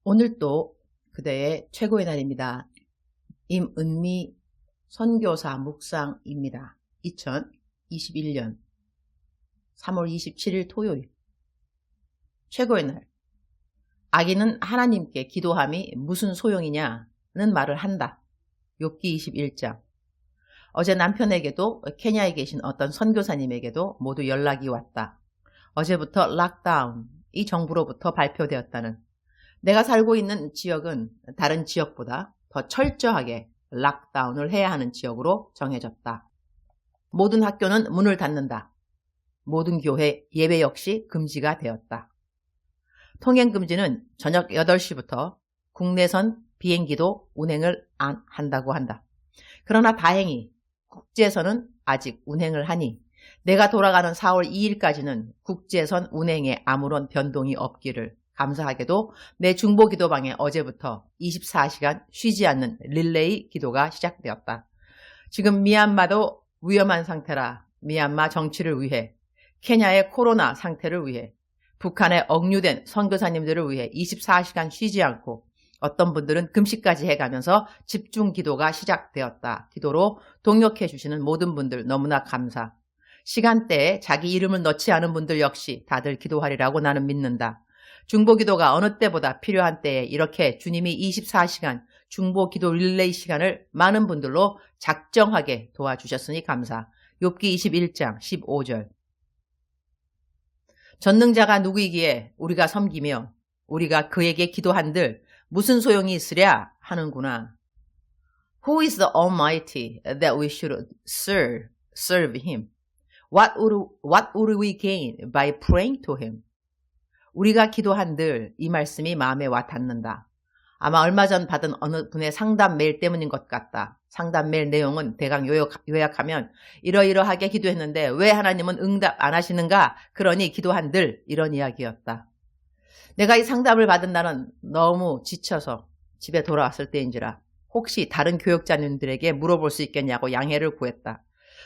오늘 또 그대의 최고의 날입니다. 임은미 선교사 묵상입니다. 2021년 3월 27일 토요일. 최고의 날. 악인은 하나님께 기도함이 무슨 소용이냐는 말을 한다. 욥기 21장. 어제 남편에게도 케냐에 계신 어떤 선교사님에게도 모두 연락이 왔다. 어제부터 락다운, 이 정부로부터 발표되었다는, 내가 살고 있는 지역은 다른 지역보다 더 철저하게 락다운을 해야 하는 지역으로 정해졌다. 모든 학교는 문을 닫는다. 모든 교회 예배 역시 금지가 되었다. 통행금지는 저녁 8시부터 국내선 비행기도 운행을 안 한다고 한다. 그러나 다행히 국제선은 아직 운행을 하니 내가 돌아가는 4월 2일까지는 국제선 운행에 아무런 변동이 없기를. 감사하게도 내 중보 기도방에 어제부터 24시간 쉬지 않는 릴레이 기도가 시작되었다. 지금 미얀마도 위험한 상태라 미얀마 정치를 위해, 케냐의 코로나 상태를 위해, 북한에 억류된 선교사님들을 위해 24시간 쉬지 않고 어떤 분들은 금식까지 해가면서 집중 기도가 시작되었다. 기도로 동력해 주시는 모든 분들 너무나 감사. 시간대에 자기 이름을 넣지 않은 분들 역시 다들 기도하리라고 나는 믿는다. 중보기도가 어느 때보다 필요한 때에 이렇게 주님이 24시간 중보기도 릴레이 시간을 많은 분들로 작정하게 도와주셨으니 감사. 욥기 21장 15절. 전능자가 누구이기에 우리가 섬기며 우리가 그에게 기도한들 무슨 소용이 있으랴 하는구나. Who is the Almighty that we should serve him? What would we gain by praying to him? 우리가 기도한들, 이 말씀이 마음에 와 닿는다. 아마 얼마 전 받은 어느 분의 상담 메일 때문인 것 같다. 상담 메일 내용은 대강 요약하면 이러이러하게 기도했는데 왜 하나님은 응답 안 하시는가? 그러니 기도한들, 이런 이야기였다. 내가 이 상담을 받은 날은 너무 지쳐서 집에 돌아왔을 때인지라 혹시 다른 교역자님들에게 물어볼 수 있겠냐고 양해를 구했다.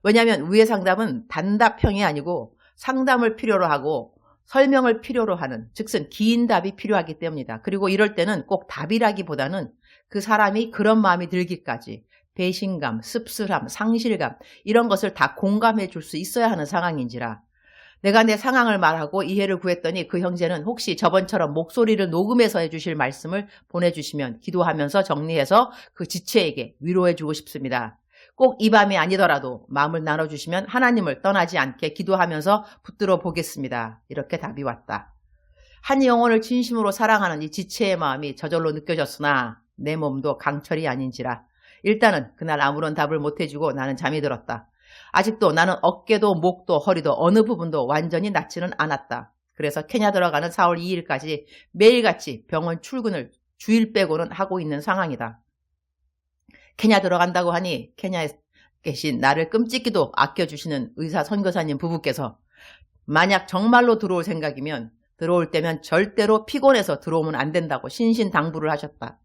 왜냐하면 위의 상담은 단답형이 아니고 상담을 필요로 하고 설명을 필요로 하는, 즉슨 긴 답이 필요하기 때문이다. 그리고 이럴 때는 꼭 답이라기보다는 그 사람이 그런 마음이 들기까지 배신감, 씁쓸함, 상실감 이런 것을 다 공감해 줄 수 있어야 하는 상황인지라 내가 내 상황을 말하고 이해를 구했더니 그 형제는 혹시 저번처럼 목소리를 녹음해서 해주실 말씀을 보내주시면 기도하면서 정리해서 그 지체에게 위로해 주고 싶습니다. 꼭 이 밤이 아니더라도 마음을 나눠주시면 하나님을 떠나지 않게 기도하면서 붙들어 보겠습니다. 이렇게 답이 왔다. 한 영혼을 진심으로 사랑하는 이 지체의 마음이 저절로 느껴졌으나 내 몸도 강철이 아닌지라 일단은 그날 아무런 답을 못해주고 나는 잠이 들었다. 아직도 나는 어깨도 목도 허리도 어느 부분도 완전히 낫지는 않았다. 그래서 케냐 들어가는 4월 2일까지 매일같이 병원 출근을 주일 빼고는 하고 있는 상황이다. 케냐 들어간다고 하니 케냐에 계신 나를 끔찍이도 아껴주시는 의사 선교사님 부부께서 만약 정말로 들어올 생각이면 들어올 때면 절대로 피곤해서 들어오면 안 된다고 신신당부를 하셨다.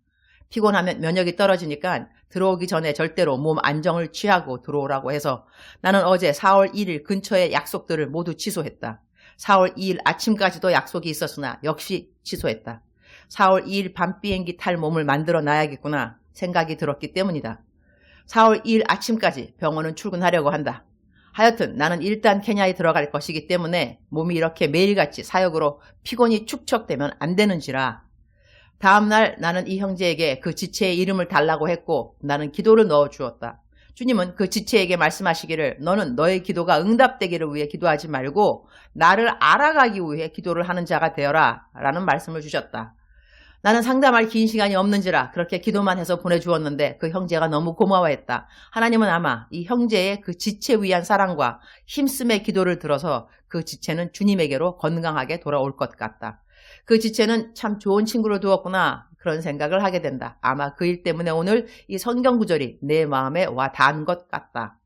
피곤하면 면역이 떨어지니까 들어오기 전에 절대로 몸 안정을 취하고 들어오라고 해서 나는 어제 4월 1일 근처의 약속들을 모두 취소했다. 4월 2일 아침까지도 약속이 있었으나 역시 취소했다. 4월 2일 밤 비행기 탈 몸을 만들어 놔야겠구나 생각이 들었기 때문이다. 4월 2일 아침까지 병원은 출근하려고 한다. 하여튼 나는 일단 케냐에 들어갈 것이기 때문에 몸이 이렇게 매일같이 사역으로 피곤이 축적되면 안 되는지라 다음날 나는 이 형제에게 그 지체의 이름을 달라고 했고 나는 기도를 넣어 주었다. 주님은 그 지체에게 말씀하시기를 너는 너의 기도가 응답되기를 위해 기도하지 말고 나를 알아가기 위해 기도를 하는 자가 되어라 라는 말씀을 주셨다. 나는 상담할 긴 시간이 없는지라 그렇게 기도만 해서 보내주었는데 그 형제가 너무 고마워했다. 하나님은 아마 이 형제의 그 지체 위한 사랑과 힘씀의 기도를 들어서 그 지체는 주님에게로 건강하게 돌아올 것 같다. 그 지체는 참 좋은 친구를 두었구나 그런 생각을 하게 된다. 아마 그 일 때문에 오늘 이 성경 구절이 내 마음에 와 닿은 것 같다.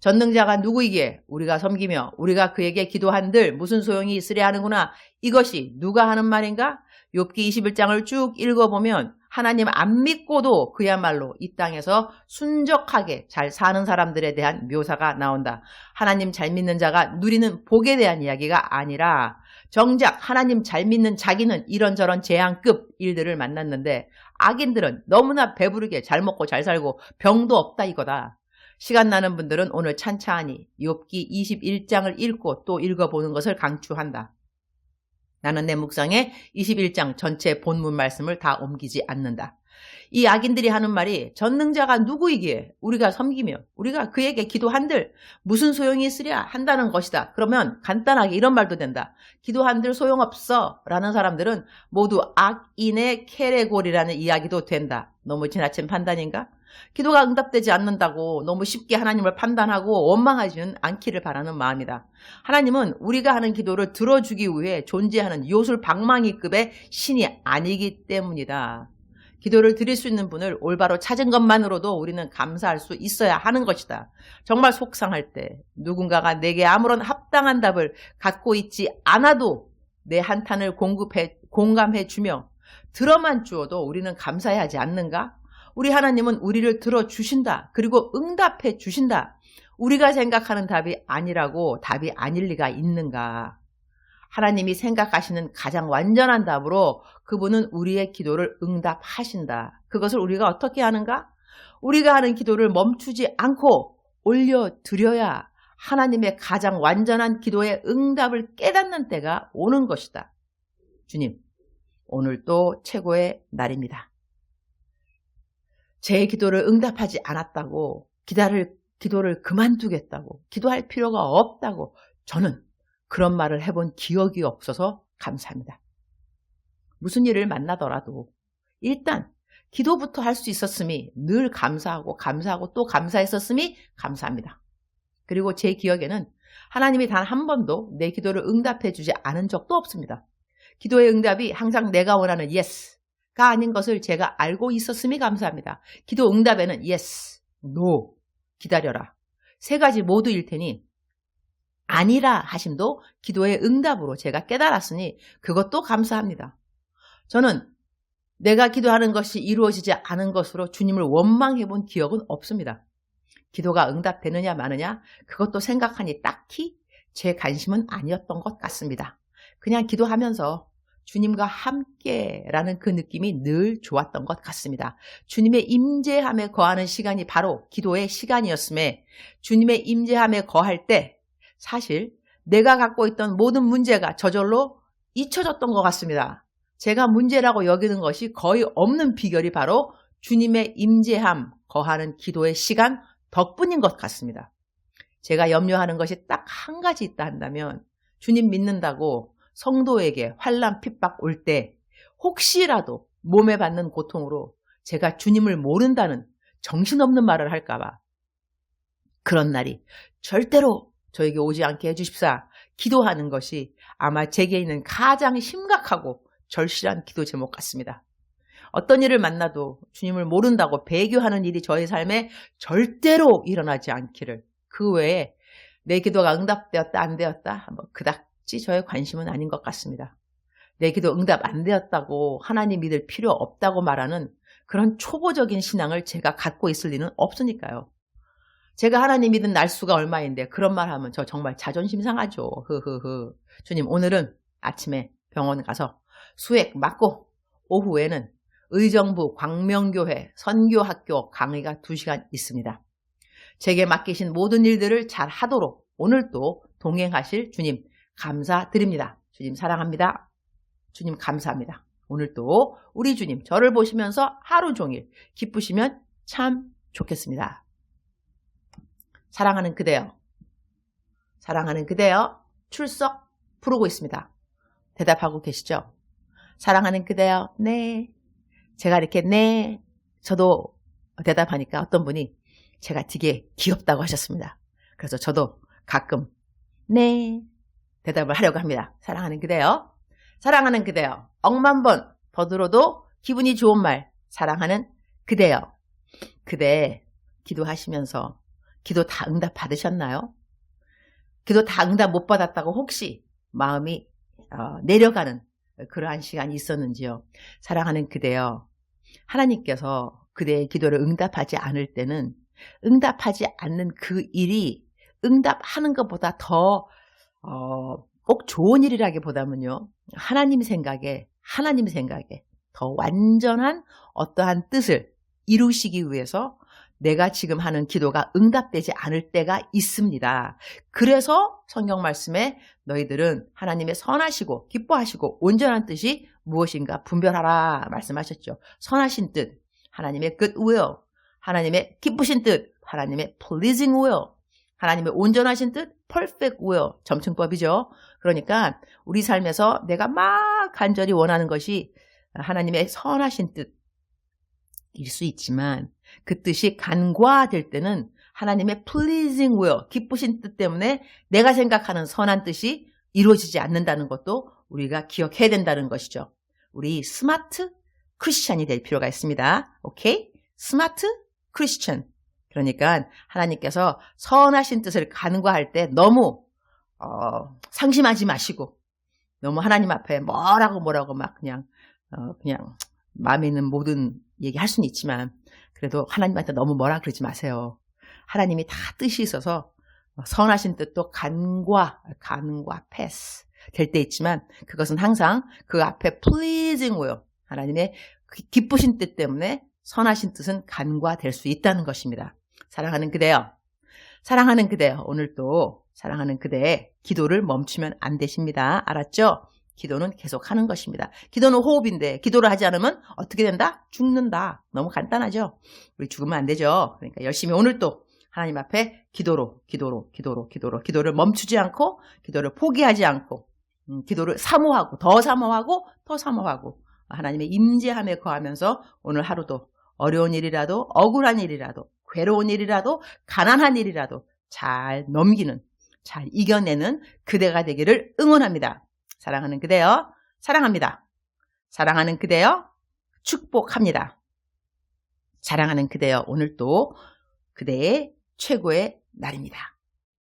전능자가 누구이기에 우리가 섬기며 우리가 그에게 기도한들 무슨 소용이 있으랴 하는구나. 이것이 누가 하는 말인가? 욥기 21장을 쭉 읽어보면 하나님 안 믿고도 그야말로 이 땅에서 순적하게 잘 사는 사람들에 대한 묘사가 나온다. 하나님 잘 믿는 자가 누리는 복에 대한 이야기가 아니라 정작 하나님 잘 믿는 자기는 이런저런 재앙급 일들을 만났는데 악인들은 너무나 배부르게 잘 먹고 잘 살고 병도 없다 이거다. 시간 나는 분들은 오늘 찬찬히 욥기 21장을 읽고 또 읽어보는 것을 강추한다. 나는 내 묵상에 21장 전체 본문 말씀을 다 옮기지 않는다. 이 악인들이 하는 말이 전능자가 누구이기에 우리가 섬기며 우리가 그에게 기도한들 무슨 소용이 있으랴 한다는 것이다. 그러면 간단하게 이런 말도 된다. 기도한들 소용없어 라는 사람들은 모두 악인의 캐레골이라는 이야기도 된다. 너무 지나친 판단인가? 기도가 응답되지 않는다고 너무 쉽게 하나님을 판단하고 원망하지는 않기를 바라는 마음이다. 하나님은 우리가 하는 기도를 들어주기 위해 존재하는 요술방망이급의 신이 아니기 때문이다. 기도를 드릴 수 있는 분을 올바로 찾은 것만으로도 우리는 감사할 수 있어야 하는 것이다. 정말 속상할 때 누군가가 내게 아무런 합당한 답을 갖고 있지 않아도 내 한탄을 공감해 주며 들어만 주어도 우리는 감사해야 하지 않는가? 우리 하나님은 우리를 들어주신다. 그리고 응답해 주신다. 우리가 생각하는 답이 아니라고 답이 아닐 리가 있는가? 하나님이 생각하시는 가장 완전한 답으로 그분은 우리의 기도를 응답하신다. 그것을 우리가 어떻게 하는가? 우리가 하는 기도를 멈추지 않고 올려드려야 하나님의 가장 완전한 기도의 응답을 깨닫는 때가 오는 것이다. 주님, 오늘도 최고의 날입니다. 제 기도를 응답하지 않았다고 기도를 그만두겠다고 기도할 필요가 없다고 저는 그런 말을 해본 기억이 없어서 감사합니다. 무슨 일을 만나더라도 일단 기도부터 할 수 있었음이 늘 감사하고 또 감사했었음이 감사합니다. 그리고 제 기억에는 하나님이 단 한 번도 내 기도를 응답해 주지 않은 적도 없습니다. 기도의 응답이 항상 내가 원하는 yes가 아닌 것을 제가 알고 있었음이 감사합니다. 기도 응답에는 yes, no, 기다려라. 세 가지 모두일 테니 아니라 하심도 기도의 응답으로 제가 깨달았으니 그것도 감사합니다. 저는 내가 기도하는 것이 이루어지지 않은 것으로 주님을 원망해 본 기억은 없습니다. 기도가 응답되느냐 마느냐 그것도 생각하니 딱히 제 관심은 아니었던 것 같습니다. 그냥 기도하면서 주님과 함께라는 그 느낌이 늘 좋았던 것 같습니다. 주님의 임재함에 거하는 시간이 바로 기도의 시간이었음에 주님의 임재함에 거할 때 사실 내가 갖고 있던 모든 문제가 저절로 잊혀졌던 것 같습니다. 제가 문제라고 여기는 것이 거의 없는 비결이 바로 주님의 임재함 거하는 기도의 시간 덕분인 것 같습니다. 제가 염려하는 것이 딱 한 가지 있다 한다면 주님 믿는다고 성도에게 환난 핍박 올 때 혹시라도 몸에 받는 고통으로 제가 주님을 모른다는 정신없는 말을 할까 봐 그런 날이 절대로 저에게 오지 않게 해주십사 기도하는 것이 아마 제게 있는 가장 심각하고 절실한 기도 제목 같습니다. 어떤 일을 만나도 주님을 모른다고 배교하는 일이 저의 삶에 절대로 일어나지 않기를 그 외에 내 기도가 응답되었다 안 되었다 그닥지 저의 관심은 아닌 것 같습니다. 내 기도 응답 안 되었다고 하나님 믿을 필요 없다고 말하는 그런 초보적인 신앙을 제가 갖고 있을 리는 없으니까요. 제가 하나님 믿은 날수가 얼마인데 그런 말 하면 저 정말 자존심 상하죠. 주님 오늘은 아침에 병원 가서 수액 맞고 오후에는 의정부 광명교회 선교학교 강의가 2시간 있습니다. 제게 맡기신 모든 일들을 잘 하도록 오늘도 동행하실 주님 감사드립니다. 주님 사랑합니다. 주님 감사합니다. 오늘도 우리 주님 저를 보시면서 하루 종일 기쁘시면 참 좋겠습니다. 사랑하는 그대여 출석 부르고 있습니다. 대답하고 계시죠? 사랑하는 그대여 네. 제가 이렇게 네 저도 대답하니까 어떤 분이 제가 되게 귀엽다고 하셨습니다. 그래서 저도 가끔 네 대답을 하려고 합니다. 사랑하는 그대여 억만 번 더 들어도 기분이 좋은 말 사랑하는 그대여 그대 기도하시면서 기도 다 응답 받으셨나요? 기도 다 응답 못 받았다고 혹시 마음이 내려가는 그러한 시간이 있었는지요? 사랑하는 그대여 하나님께서 그대의 기도를 응답하지 않을 때는 응답하지 않는 그 일이 응답하는 것보다 더 꼭 좋은 일이라기보다는요. 하나님 생각에 더 완전한 어떠한 뜻을 이루시기 위해서 내가 지금 하는 기도가 응답되지 않을 때가 있습니다. 그래서 성경 말씀에 너희들은 하나님의 선하시고 기뻐하시고 온전한 뜻이 무엇인가 분별하라 말씀하셨죠. 선하신 뜻, 하나님의 good will, 하나님의 기쁘신 뜻, 하나님의 pleasing will, 하나님의 온전하신 뜻, perfect will, 점층법이죠. 그러니까 우리 삶에서 내가 막 간절히 원하는 것이 하나님의 선하신 뜻일 수 있지만 그 뜻이 간과될 때는 하나님의 pleasing will, 기쁘신 뜻 때문에 내가 생각하는 선한 뜻이 이루어지지 않는다는 것도 우리가 기억해야 된다는 것이죠. 우리 스마트 크리스찬이 될 필요가 있습니다. 오케이? 스마트 크리스찬. 그러니까 하나님께서 선하신 뜻을 간과할 때 너무 상심하지 마시고 너무 하나님 앞에 뭐라고 막 그냥 마음에 있는 모든 얘기 할 수는 있지만 그래도 하나님한테 너무 뭐라 그러지 마세요. 하나님이 다 뜻이 있어서 선하신 뜻도 간과 패스 될 때 있지만 그것은 항상 그 앞에 pleasing will, 하나님의 기쁘신 뜻 때문에 선하신 뜻은 간과될 수 있다는 것입니다. 사랑하는 그대여, 오늘도 사랑하는 그대의 기도를 멈추면 안 되십니다. 알았죠? 기도는 계속 하는 것입니다. 기도는 호흡인데 기도를 하지 않으면 어떻게 된다? 죽는다. 너무 간단하죠? 우리 죽으면 안 되죠. 그러니까 열심히 오늘도 하나님 앞에 기도를 멈추지 않고 기도를 포기하지 않고 기도를 사모하고 더 사모하고 하나님의 임재함에 거하면서 오늘 하루도 어려운 일이라도 억울한 일이라도 괴로운 일이라도 가난한 일이라도 잘 넘기는, 잘 이겨내는 그대가 되기를 응원합니다. 사랑하는 그대여, 사랑합니다. 사랑하는 그대여, 축복합니다. 사랑하는 그대여, 오늘도 그대의 최고의 날입니다.